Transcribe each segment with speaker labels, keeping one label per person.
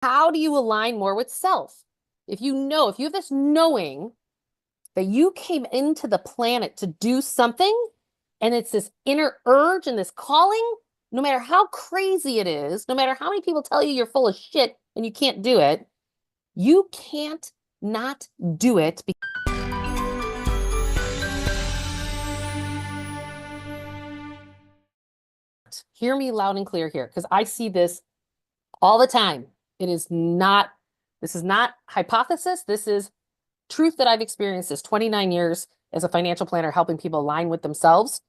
Speaker 1: How do you align more with self? If you have this knowing that you came into the planet to do something, and it's this inner urge and this calling, no matter how crazy it is, no matter how many people tell you you're full of shit and you can't do it, you can't not do it. Hear me loud and clear here, because I see this all the time. This is not hypothesis. This is truth that I've experienced this 29 years as a financial planner, helping people align with themselves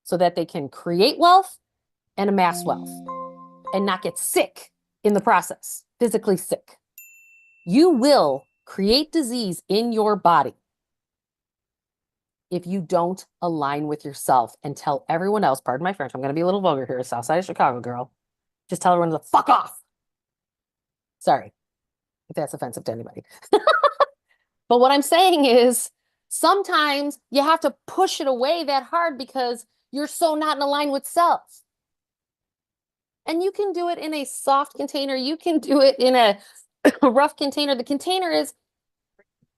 Speaker 1: so that they can create wealth and amass wealth and not get sick in the process, physically sick. You will create disease in your body if you don't align with yourself and tell everyone else, pardon my French, I'm going to be a little vulgar here, South Side of Chicago girl, just tell everyone to fuck off. Sorry if that's offensive to anybody. But what I'm saying is sometimes you have to push it away that hard because you're so not in line with self. And you can do it in a soft container. You can do it in a rough container. The container is,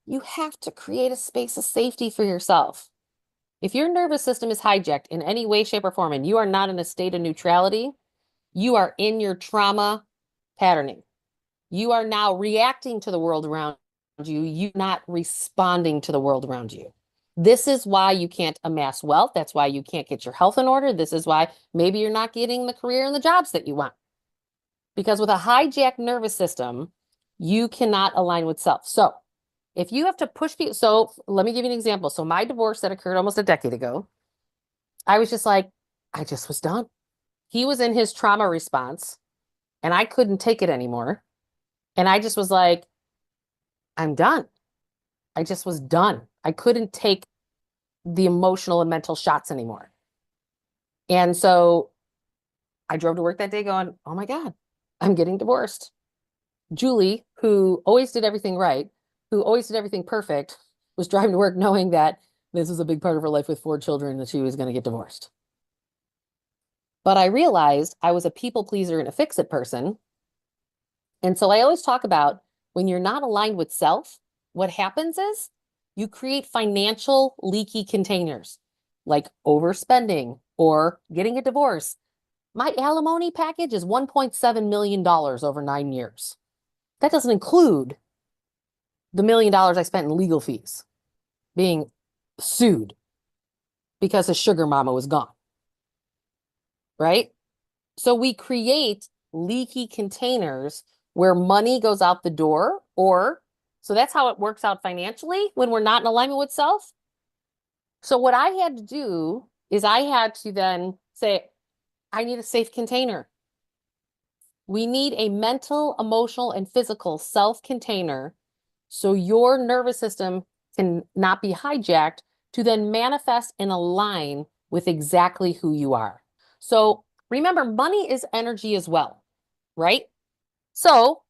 Speaker 1: you have to create a space of safety for yourself. If your nervous system is hijacked in any way, shape, or form, and you are not in a state of neutrality, you are in your trauma patterning. You are now reacting to the world around you. You're not responding to the world around you. This is why you can't amass wealth. That's why you can't get your health in order. This is why maybe you're not getting the career and the jobs that you want. Because with a hijacked nervous system, you cannot align with self. So if you have to push people, so let me give you an example. So my divorce that occurred almost a decade ago, I was just like, I just was done. He was in his trauma response and I couldn't take it anymore. And I just was like, I'm done. I just was done. I couldn't take the emotional and mental shots anymore. And so I drove to work that day going, oh my God, I'm getting divorced. Julie, who always did everything right, who always did everything perfect, was driving to work knowing that this was a big part of her life with 4 children, that she was going to get divorced. But I realized I was a people pleaser and a fix-it person. And so I always talk about when you're not aligned with self, what happens is you create financial leaky containers, like overspending or getting a divorce. My alimony package is $1.7 million over 9 years. That doesn't include the $1 million I spent in legal fees, being sued because his sugar mama was gone, right? So we create leaky containers where money goes out the door, so that's how it works out financially when we're not in alignment with self. So what I had to do is I had to then say, I need a safe container. We need a mental, emotional, and physical self container so your nervous system can not be hijacked to then manifest and align with exactly who you are. So remember, money is energy as well, right? So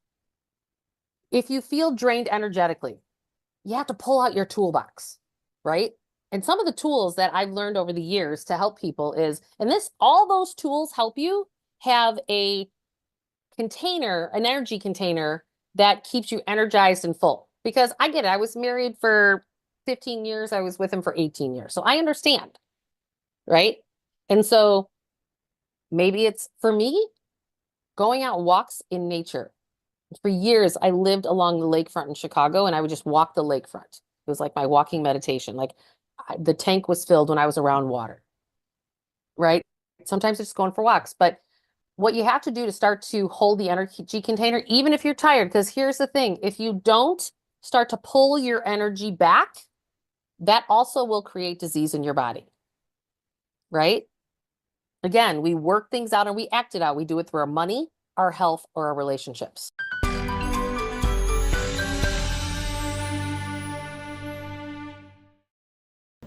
Speaker 1: if you feel drained energetically, you have to pull out your toolbox, right? And some of the tools that I've learned over the years to help people is, all those tools help you have a container, an energy container that keeps you energized and full. Because I get it. I was married for 15 years. I was with him for 18 years. So I understand, right? And so maybe it's, for me, going out walks in nature. For years, I lived along the lakefront in Chicago, and I would just walk the lakefront. It was like my walking meditation. Like the tank was filled when I was around water, right? Sometimes it's just going for walks. But what you have to do to start to hold the energy container, even if you're tired, because here's the thing, if you don't start to pull your energy back, that also will create disease in your body, right? Again, we work things out and we act it out. We do it through our money, our health, or our relationships.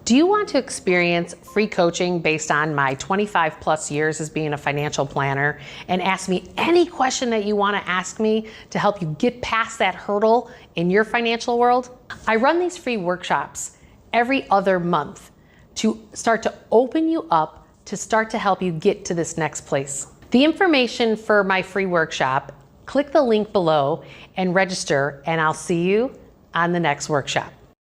Speaker 1: Do you want to experience free coaching based on my 25 plus years as being a financial planner and ask me any question that you want to ask me to help you get past that hurdle in your financial world? I run these free workshops every other month to start to open you up, to start to help you get to this next place. The information for my free workshop Click the link below and register, and I'll see you on the next workshop.